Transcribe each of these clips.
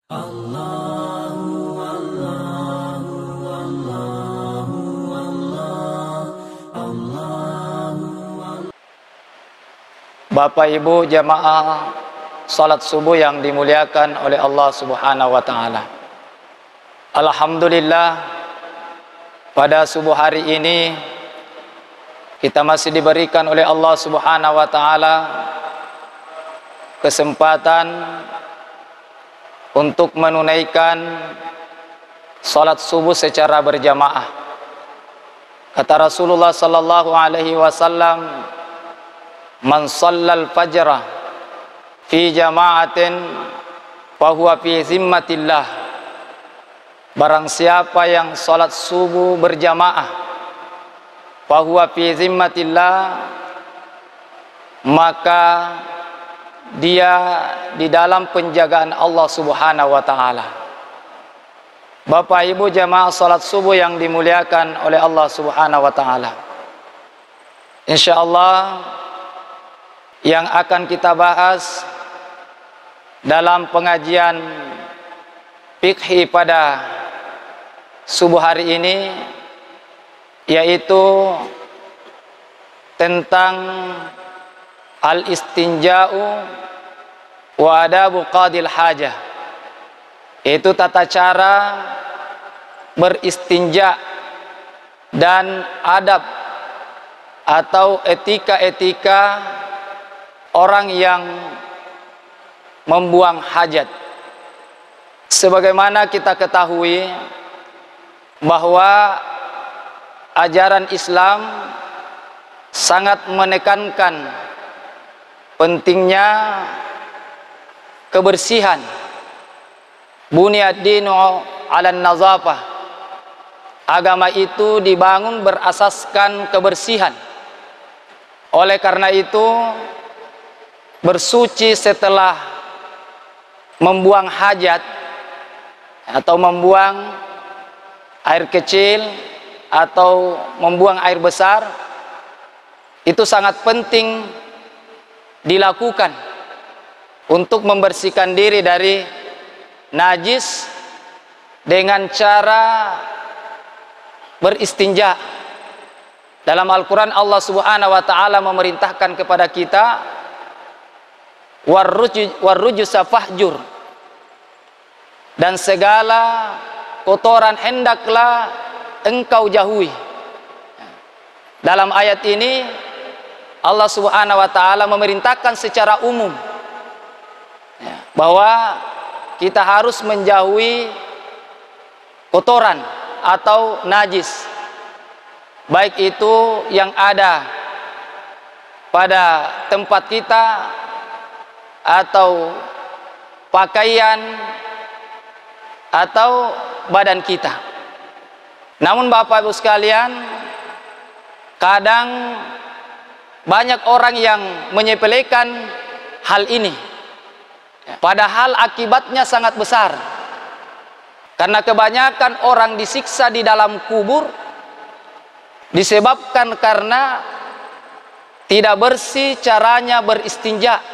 Bapak Ibu jamaah salat subuh yang dimuliakan oleh Allah Subhanahu wa taala. Alhamdulillah, pada subuh hari ini kita masih diberikan oleh Allah Subhanahu wa taala kesempatan untuk menunaikan salat subuh secara berjamaah. Kata Rasulullah sallallahu alaihi wasallam, "Man shallal fajra fi jama'atin fahuwa fi zimmatillah." Barang siapa yang salat subuh berjamaah, fahuwa fi zimmatillah, maka dia di dalam penjagaan Allah Subhanahu wa taala. Bapak Ibu jamaah salat subuh yang dimuliakan oleh Allah Subhanahu wa taala. Insyaallah yang akan kita bahas dalam pengajian fikih pada subuh hari ini yaitu tentang al-istinja'u wa adabu qadil hajah, yaitu tata cara beristinja dan adab atau etika-etika orang yang membuang hajat. Sebagaimana kita ketahui bahwa ajaran Islam sangat menekankan pentingnya kebersihan. Bunyad dinu 'alan nazafah. Agama itu dibangun berasaskan kebersihan. Oleh karena itu, bersuci setelah membuang hajat atau membuang air kecil atau membuang air besar itu sangat penting dilakukan untuk membersihkan diri dari najis dengan cara beristinja. Dalam Al-Quran Allah Subhanahu wa ta'ala memerintahkan kepada kita, warrujusa fahjur, dan segala kotoran hendaklah engkau jauhi. Dalam ayat ini Allah Subhanahu wa ta'ala memerintahkan secara umum bahwa kita harus menjauhi kotoran atau najis, baik itu yang ada pada tempat kita atau pakaian atau badan kita. Namun Bapak Ibu sekalian, kadang banyak orang yang menyepelekan hal ini, padahal akibatnya sangat besar. Karena kebanyakan orang disiksa di dalam kubur disebabkan karena tidak bersih caranya beristinja.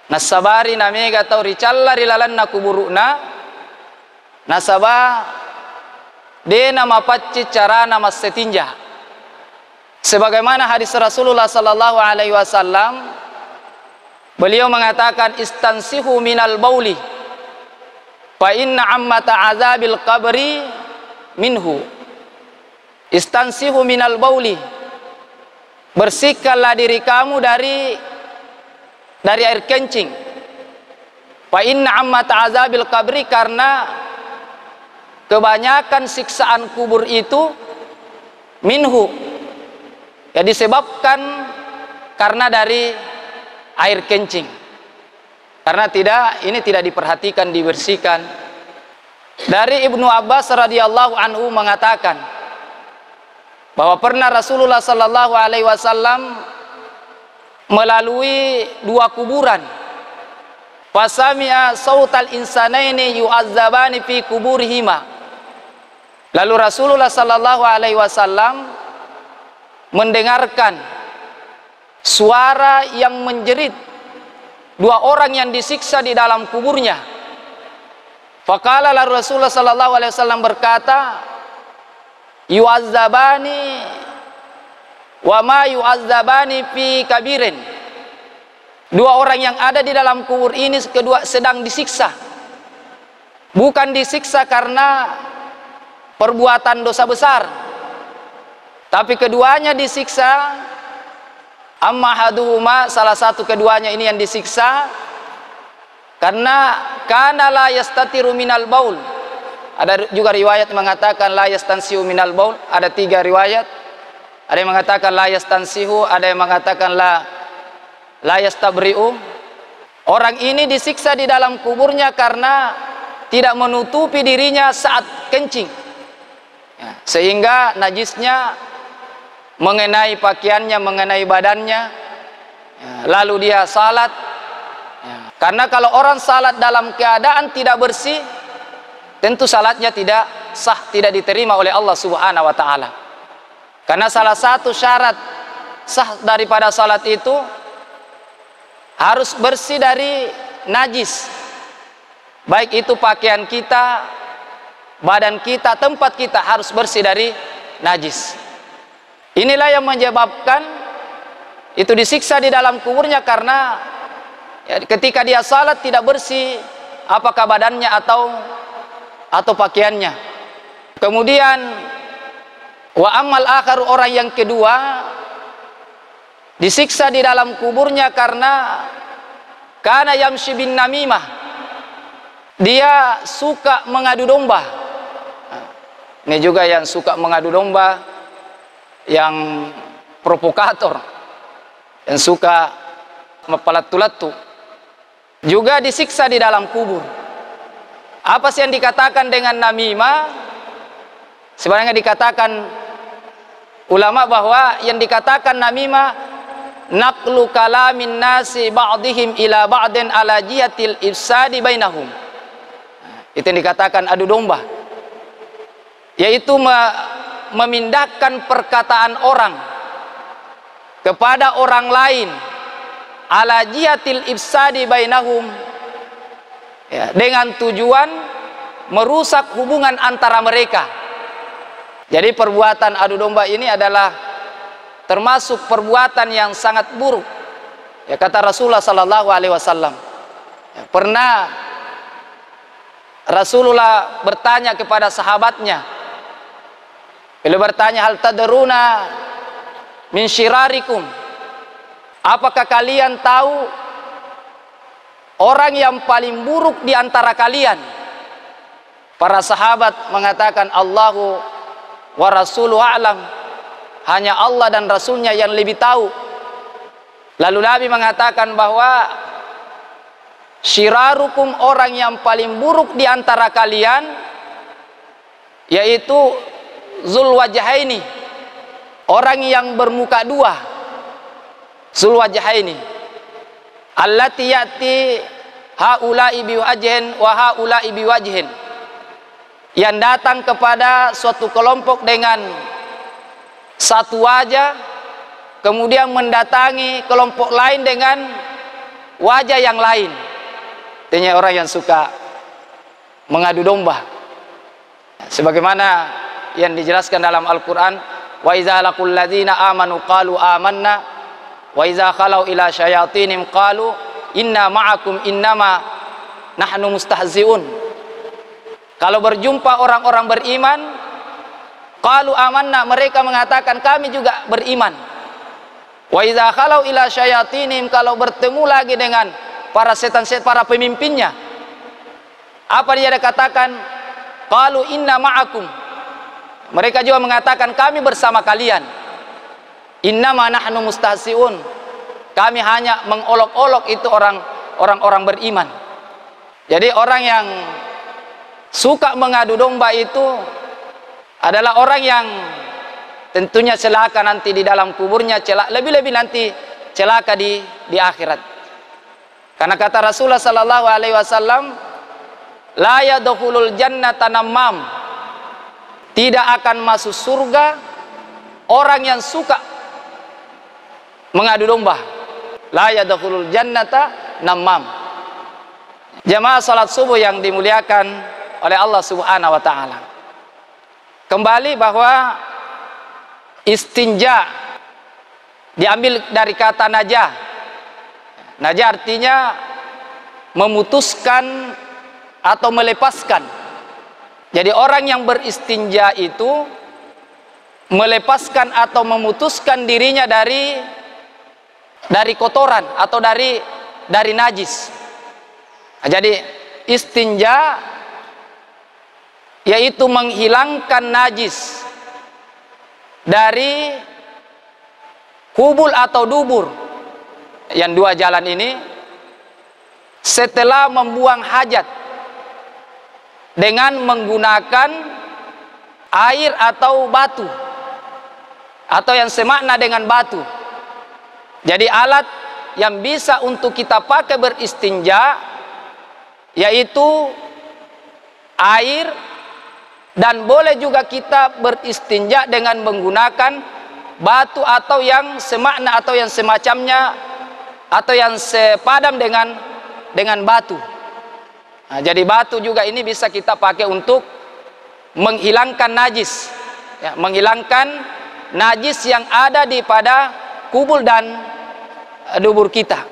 Nasabari namega atau ricallari lalanna kuburuna nasaba dena mapacci carana masetinja. Sebagaimana hadis Rasulullah sallallahu alaihi wasallam, beliau mengatakan, istansihu minal bauli fa inna ammata azabil qabri minhu. Istansihu minal bauli, bersihkanlah diri kamu dari air kencing. Fa inna ammata azabil qabri, karena kebanyakan siksaan kubur itu minhu, ya disebabkan karena dari air kencing. Karena ini tidak diperhatikan, dibersihkan. Dari Ibnu Abbas radhiyallahu anhu mengatakan bahwa pernah Rasulullah sallallahu alaihi wasallam melalui dua kuburan. Fasami'a sautal insanaini yu'azzabani fi kuburihima. Lalu Rasulullah sallallahu alaihi wasallam mendengarkan suara yang menjerit dua orang yang disiksa di dalam kuburnya. Faqala Rasulullah sallallahu alaihi wasallam berkata, yu'azzabani wa ma yu'azzabani fi kabirin. Dua orang yang ada di dalam kubur ini kedua sedang disiksa. Bukan disiksa karena perbuatan dosa besar, tapi keduanya disiksa. Amma haduhuma, salah satu keduanya ini yang disiksa karena kana la yastatiru minal baul. Ada juga riwayat mengatakan la yastansihu minal baul. Ada 3 riwayat. Ada yang mengatakan la yastansihu, ada yang mengatakan la yastabri'u. Orang ini disiksa di dalam kuburnya karena tidak menutupi dirinya saat kencing, ya, sehingga najisnya mengenai pakaiannya, mengenai badannya, ya, lalu dia salat, ya. Karena kalau orang salat dalam keadaan tidak bersih, tentu salatnya tidak sah, tidak diterima oleh Allah Subhanahu wa ta'ala. Karena salah satu syarat sah daripada salat itu harus bersih dari najis, baik itu pakaian kita, badan kita, tempat kita harus bersih dari najis. Inilah yang menyebabkan itu disiksa di dalam kuburnya karena ya, ketika dia salat tidak bersih, apakah badannya atau pakaiannya. Kemudian wa amal akhar, orang yang kedua disiksa di dalam kuburnya karena yamshi bin namimah, dia suka mengadu domba. Ini juga yang suka mengadu domba, yang provokator, yang suka mepalatu-latu, juga disiksa di dalam kubur. Apa sih yang dikatakan dengan namimah? Sebenarnya dikatakan ulama bahwa yang dikatakan namimah naqlu kalamin nasi ba'dihim ila ba'din ala jihatil ifsadi bainahum. Itu yang dikatakan adu domba, yaitu memindahkan perkataan orang kepada orang lain ala jihatil ifsadi bainahum, ya, dengan tujuan merusak hubungan antara mereka. Jadi perbuatan adu domba ini adalah termasuk perbuatan yang sangat buruk. Ya, kata Rasulullah sallallahu alaihi wasallam. Ya, pernah Rasulullah bertanya kepada sahabatnya. Beliau bertanya, hal tadruna min syirarikum? Apakah kalian tahu orang yang paling buruk di antara kalian? Para sahabat mengatakan, Allahu wa rasuluhu a'lam. Hanya Allah dan Rasulnya yang lebih tahu. Lalu Nabi mengatakan bahwa syirarukum, orang yang paling buruk di antara kalian yaitu Zulwajhaini, orang yang bermuka dua. Zulwajhaini allati ya'ti haula'i biwajhin wa haula'i biwajhin, yang datang kepada suatu kelompok dengan satu wajah, kemudian mendatangi kelompok lain dengan wajah yang lain. Artinya orang yang suka mengadu domba, sebagaimana yang dijelaskan dalam Al-Quran, wa iza laqul ladzina amanu qalu amanna wa iza khalau ila syayatinim qalu inna ma'akum innama nahnu mustahzi'un. Kalau berjumpa orang-orang beriman, qalu amanna, mereka mengatakan kami juga beriman. Wa idza khalau ila syayatinim, kalau bertemu lagi dengan para setan-setan, para pemimpinnya, apa dia katakan? Qalu inna ma'akum, mereka juga mengatakan kami bersama kalian. Innama nahnu mustahzi'un, kami hanya mengolok-olok itu orang-orang beriman. Jadi orang yang suka mengadu domba itu adalah orang yang tentunya celaka nanti di dalam kuburnya, lebih-lebih nanti celaka di akhirat. Karena kata Rasulullah sallallahu alaihi wasallam, la yadkhulul jannata namam, tidak akan masuk surga orang yang suka mengadu domba. La yadkhulul jannata namam. Jamaah salat subuh yang dimuliakan oleh Allah Subhanahu wa taala. Kembali bahwa istinja diambil dari kata najah. Najah artinya memutuskan atau melepaskan. Jadi orang yang beristinja itu melepaskan atau memutuskan dirinya dari kotoran atau dari najis. Nah, jadi istinja yaitu menghilangkan najis dari kubul atau dubur, yang dua jalan ini, setelah membuang hajat dengan menggunakan air atau batu, atau yang semakna dengan batu. Jadi alat yang bisa untuk kita pakai beristinja yaitu air, dan boleh juga kita beristinja dengan menggunakan batu atau yang semakna atau yang semacamnya atau yang sepadam dengan batu. Nah, jadi batu juga ini bisa kita pakai untuk menghilangkan najis, ya, menghilangkan najis yang ada di pada kubul dan dubur kita.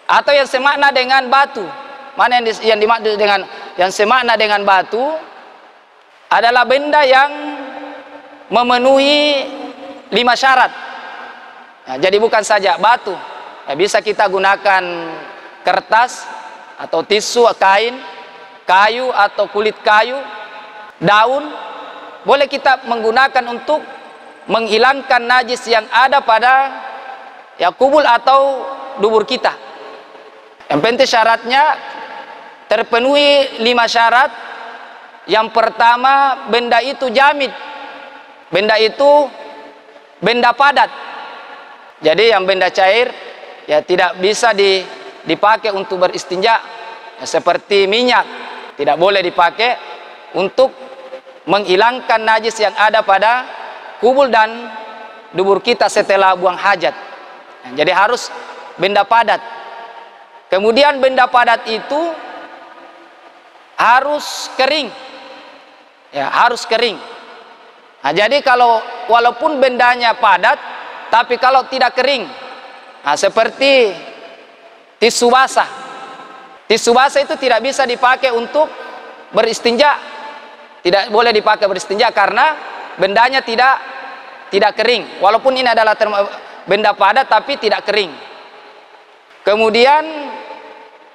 Atau yang semakna dengan batu. Mana yang dimaksud dengan yang semakna dengan batu adalah benda yang memenuhi 5 syarat. Nah, jadi bukan saja batu, ya, bisa kita gunakan kertas atau tisu, kain, kayu atau kulit kayu, daun, boleh kita menggunakan untuk menghilangkan najis yang ada pada ya kubul atau dubur kita. Yang penting syaratnya terpenuhi 5 syarat. Yang pertama, benda itu jamid, benda itu benda padat. Jadi yang benda cair ya tidak bisa dipakai untuk beristinja, ya, seperti minyak tidak boleh dipakai untuk menghilangkan najis yang ada pada kubul dan dubur kita setelah buang hajat. Nah, jadi harus benda padat. Kemudian benda padat itu harus kering, ya, harus kering. Nah, jadi kalau walaupun bendanya padat tapi kalau tidak kering, nah, seperti tisu basah. Tisu basah itu tidak bisa dipakai untuk beristinja. Tidak boleh dipakai beristinja karena bendanya tidak kering. Walaupun ini adalah benda padat tapi tidak kering. Kemudian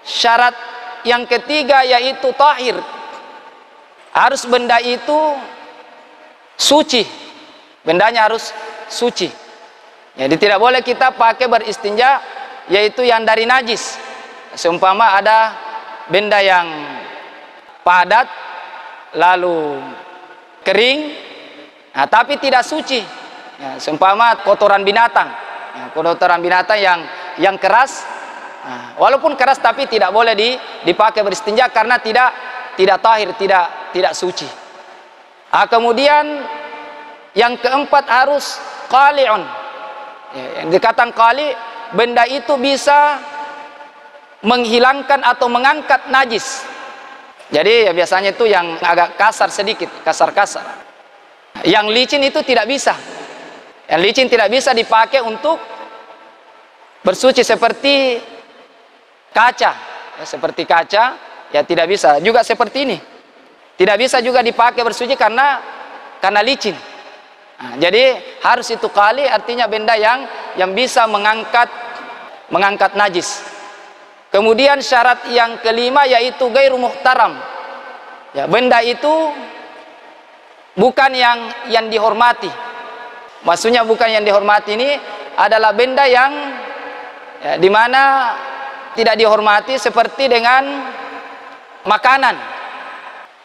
syarat yang ketiga yaitu tahir. Harus benda itu suci. Bendanya harus suci. Jadi tidak boleh kita pakai beristinja yaitu yang dari najis. Seumpama ada benda yang padat lalu kering, nah, tapi tidak suci, ya, seumpama kotoran binatang, ya, kotoran binatang yang keras, nah, walaupun keras tapi tidak boleh dipakai beristinja karena tidak tahir, tidak suci. Nah, kemudian yang keempat harus qali'un, ya, yang dikatakan qali', benda itu bisa menghilangkan atau mengangkat najis. Jadi ya biasanya itu yang agak kasar sedikit, kasar-kasar. Yang licin itu tidak bisa. Yang licin tidak bisa dipakai untuk bersuci seperti kaca. Ya, seperti kaca ya tidak bisa. Juga seperti ini. Tidak bisa juga dipakai bersuci karena licin. Nah, jadi harus itu kali, artinya benda yang bisa mengangkat najis. Kemudian syarat yang kelima yaitu gairu muhtaram. Ya, benda itu bukan yang dihormati. Maksudnya bukan yang dihormati ini adalah benda yang ya, dimana tidak dihormati seperti dengan makanan.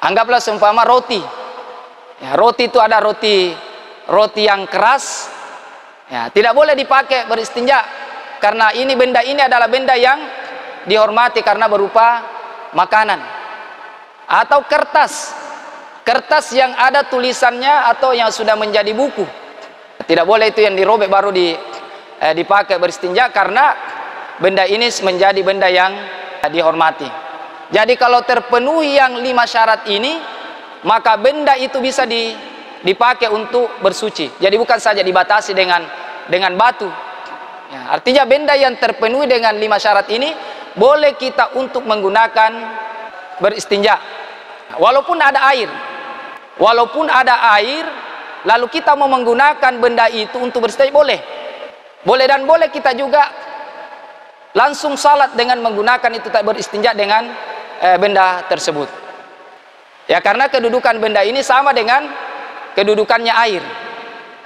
Anggaplah seumpama roti. Ya, roti itu ada roti yang keras. Ya, tidak boleh dipakai beristinja karena benda ini adalah benda yang dihormati karena berupa makanan. Atau kertas yang ada tulisannya atau yang sudah menjadi buku, tidak boleh itu yang dirobek baru dipakai beristinja karena benda ini menjadi benda dihormati. Jadi kalau terpenuhi yang 5 syarat ini, maka benda itu bisa dipakai untuk bersuci. Jadi bukan saja dibatasi dengan batu. Ya, artinya benda yang terpenuhi dengan 5 syarat ini boleh kita untuk menggunakan beristinja. Walaupun ada air, lalu kita mau menggunakan benda itu untuk beristinja, boleh dan boleh kita juga langsung salat dengan menggunakan itu, tak beristinja dengan benda tersebut. Ya, karena kedudukan benda ini sama dengan kedudukannya air.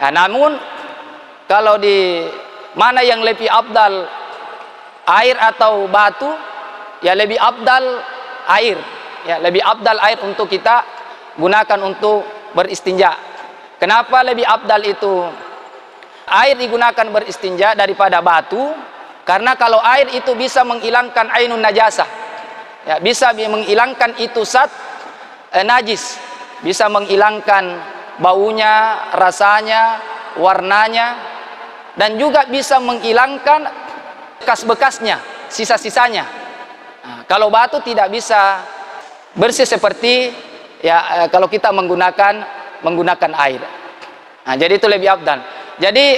Nah, namun kalau di mana yang lebih afdal, air atau batu, ya lebih afdal air. Ya, lebih afdal air untuk kita gunakan untuk beristinja. Kenapa lebih afdal itu air digunakan beristinja daripada batu? Karena kalau air itu bisa menghilangkan ainun najasah, ya, bisa menghilangkan itu najis, bisa menghilangkan baunya, rasanya, warnanya, dan juga bisa menghilangkan bekas-bekasnya, sisa-sisanya. Nah, kalau batu tidak bisa bersih seperti ya kalau kita menggunakan air. Nah, jadi itu lebih afdal. Jadi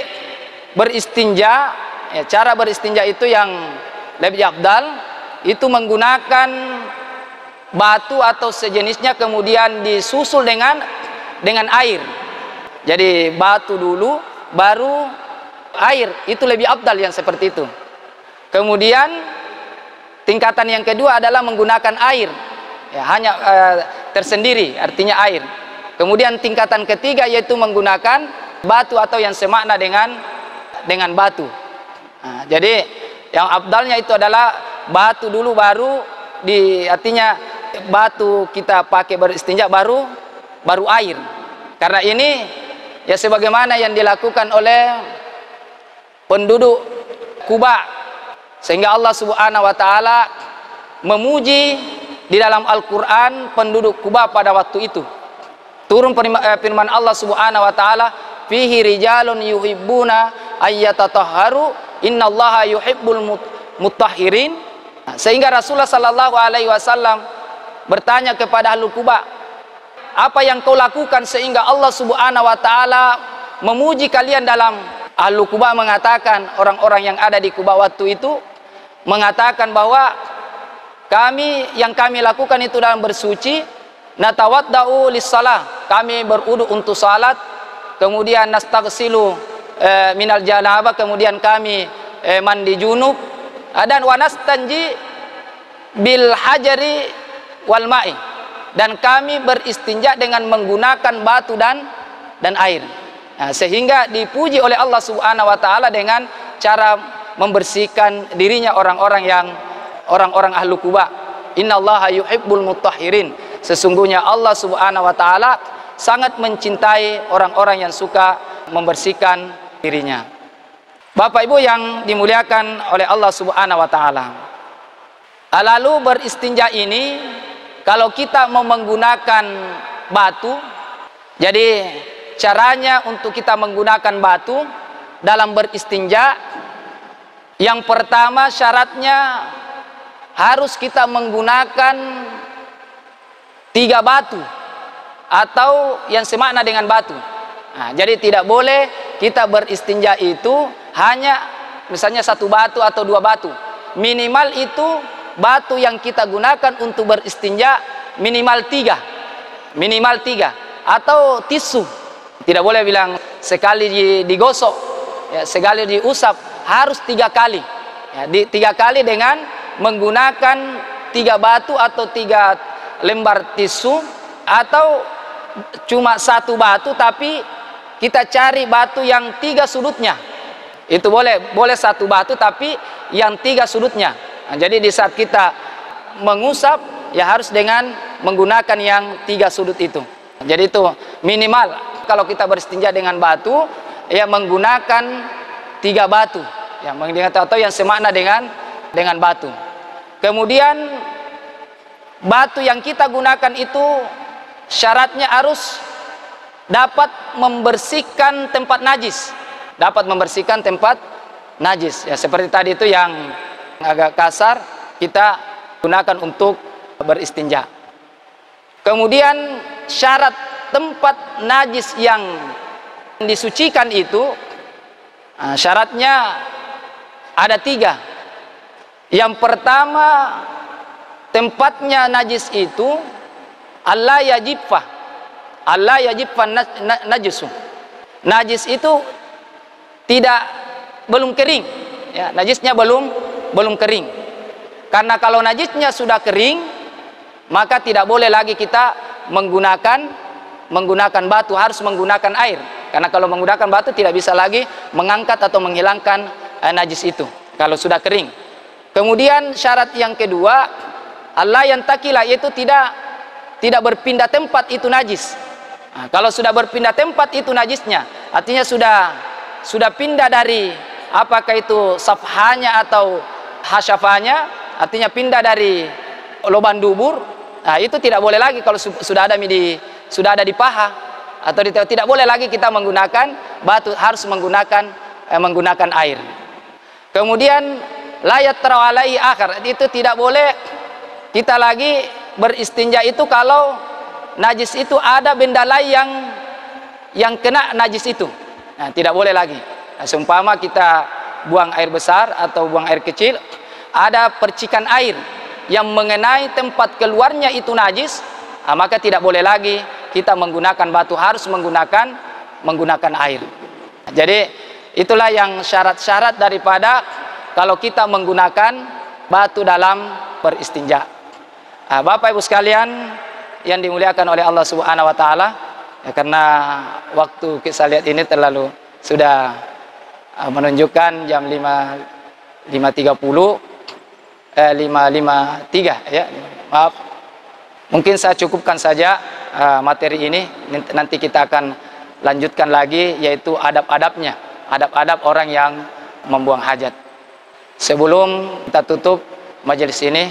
beristinja, ya, cara beristinja itu yang lebih afdal itu menggunakan batu atau sejenisnya kemudian disusul dengan air. Jadi batu dulu baru air, itu lebih afdal yang seperti itu. Kemudian tingkatan yang kedua adalah menggunakan air, ya, hanya tersendiri, artinya air. Kemudian tingkatan ketiga yaitu menggunakan batu atau yang semakna dengan batu. Nah, jadi yang afdalnya itu adalah batu dulu baru artinya batu kita pakai beristinja baru air. Karena ini ya sebagaimana yang dilakukan oleh penduduk Kuba, sehingga Allah Subhanahu wa taala memuji di dalam Al-Qur'an penduduk Kuba pada waktu itu. Turun firman Allah Subhanahu wa taala, fihi rijalun yuhibbuna ayyatatahharu innallaha yuhibbul mutahhirin. Sehingga Rasulullah sallallahu alaihi wasallam bertanya kepada ahli Kuba, apa yang kau lakukan sehingga Allah Subhanahu wa taala memuji kalian? Dalam ahli Kuba mengatakan, orang-orang yang ada di Kuba waktu itu mengatakan bahwa yang kami lakukan itu dalam bersuci, natawaddau lis-shalah, kami berudu untuk salat, kemudian nastaghsilu minal janabah, kemudian kami mandi junub, dan wanastanji bil hajari wal ma'i, dan kami beristinja dengan menggunakan batu dan air. Nah, sehingga dipuji oleh Allah Subhanahu wa taala dengan cara membersihkan dirinya orang-orang ahlu Kuba. Innallaha yuhibbul mutahhirin, sesungguhnya Allah Subhanahu wa taala sangat mencintai orang-orang yang suka membersihkan dirinya. Bapak Ibu yang dimuliakan oleh Allah Subhanahu wa taala, lalu beristinja ini kalau kita mau menggunakan batu, jadi caranya untuk kita menggunakan batu dalam beristinja, yang pertama syaratnya harus kita menggunakan 3 batu atau yang semakna dengan batu. Nah, jadi tidak boleh kita beristinja itu hanya misalnya 1 batu atau 2 batu. Minimal itu batu yang kita gunakan untuk beristinja minimal 3 atau tisu. Tidak boleh bilang sekali digosok, ya, sekali diusap, harus 3 kali, ya, 3 kali dengan menggunakan 3 batu atau 3 lembar tisu, atau cuma 1 batu tapi kita cari batu yang 3 sudutnya, itu boleh 1 batu tapi yang 3 sudutnya. Nah, jadi di saat kita mengusap ya harus dengan menggunakan yang 3 sudut itu. Jadi itu minimal kalau kita beristinja dengan batu ya menggunakan 3 batu, ya, atau yang semakna dengan batu. Kemudian batu yang kita gunakan itu syaratnya harus dapat membersihkan tempat najis, ya, seperti tadi itu yang agak kasar kita gunakan untuk beristinja. Kemudian syarat tempat najis yang disucikan itu, syaratnya ada 3. Yang pertama, tempatnya najis itu Allah yajibah najisu. Najis itu belum kering, ya, najisnya belum kering. Karena kalau najisnya sudah kering, maka tidak boleh lagi kita menggunakan batu, harus menggunakan air. Karena kalau menggunakan batu tidak bisa lagi mengangkat atau menghilangkan najis itu kalau sudah kering. Kemudian syarat yang kedua, Allah yang takila, yaitu tidak berpindah tempat itu najis. Nah, kalau sudah berpindah tempat itu najisnya, artinya sudah pindah dari apakah itu safhanya atau hasyafanya, artinya pindah dari lubang dubur. Nah, itu tidak boleh lagi kalau sudah ada di paha, atau tidak boleh lagi kita menggunakan batu, harus menggunakan air. Kemudian layat terawalai akhir, itu tidak boleh kita lagi beristinja itu kalau najis itu ada benda lain yang kena najis itu. Nah, tidak boleh lagi. Nah, seumpama kita buang air besar atau buang air kecil, ada percikan air yang mengenai tempat keluarnya itu najis, maka tidak boleh lagi kita menggunakan batu, harus menggunakan air. Jadi itulah yang syarat-syarat daripada kalau kita menggunakan batu dalam beristinja. Bapak Ibu sekalian yang dimuliakan oleh Allah Subhanahu wa taala, ya, karena waktu saya lihat ini terlalu sudah menunjukkan jam 5.53 ya. Maaf. Mungkin saya cukupkan saja materi ini, nanti kita akan lanjutkan lagi, yaitu adab-adabnya, adab-adab orang yang membuang hajat. Sebelum kita tutup majelis ini,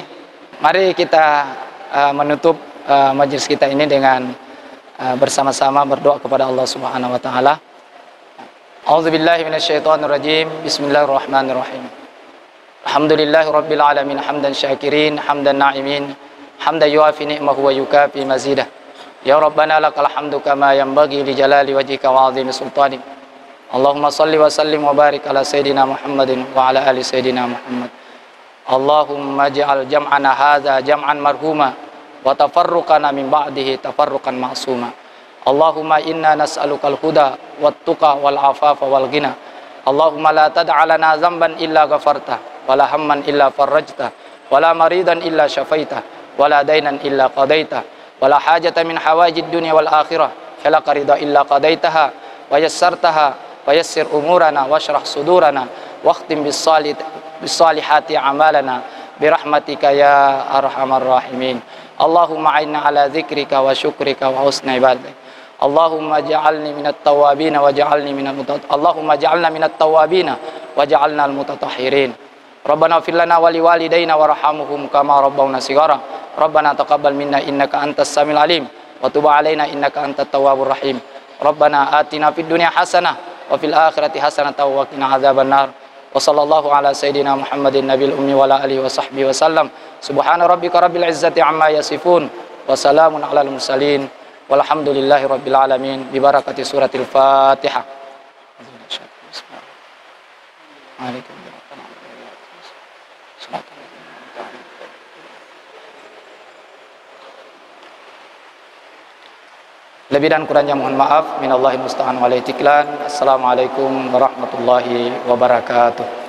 mari kita menutup majelis kita ini dengan bersama-sama berdoa kepada Allah Subhanahu wa taala. A'udzubillahi minasyaitonirrajim. Bismillahirrahmanirrahim. Alhamdulillahirabbil alamin, hamdan syakirin, hamdan na'imin, hamdan yuafi ni'mahu wa yukafi mazidah. Ya Rabbana lakal hamdu kama yanbaghi li jalali wajhika wa 'azimi sultanik. Allahumma salli wa sallim wa barik ala sayidina Muhammadin wa ala ali sayidina Muhammad. Allahumma ij'al jam'ana hadza jam'an marhuma wa tafarruqana min ba'dihi tafarruqan ma'suma. Allahumma inna nas'alukal huda wat tuqa wal afafa wal ghina. Allahumma la tad'a lana dhanban illa ghafarta wa la hamman illa farajta wa la maridan illa syafaita wa la dainan illa qadaita wa la hajata min hawajid dunya wal akhirah falaka ridha illa qadaitaha wa yassartaha wa yassir umurana washrah sudurana waqtim bis salihati amalana birahmatika ya arhamar rahimin. Allahumma a'inna ala dzikrika wa syukrika wa husni ibadatik. Allahumma ja'alni minat tawabin wa ja'alni Allahumma ja'alna minat tawabin wa ja'alna al-mutatahhirin. Rabbana ighfir lana wa liwalidayna warhamhum kama rabbawna shighara. Rabbana taqabbal minna innaka antas samiul alim wa tub 'alaina innaka antat tawwabur rahim. Rabbana atina fid dunya hasanah wa fil akhirati hasanah wa qina adzabannar. Wa sallallahu ala sayidina Muhammadin nabil ummi wa ala alihi wa sahbihi wa sallam. Subhana rabbika rabbil izzati amma yasifun wa salamun alal mursalin walhamdulillahi rabbil alamin bi barakati suratil Fatihah. Lebih dan kurangnya mohon maaf. Minallahi musta'an wa alaihi tiklan. Assalamualaikum warahmatullahi wabarakatuh.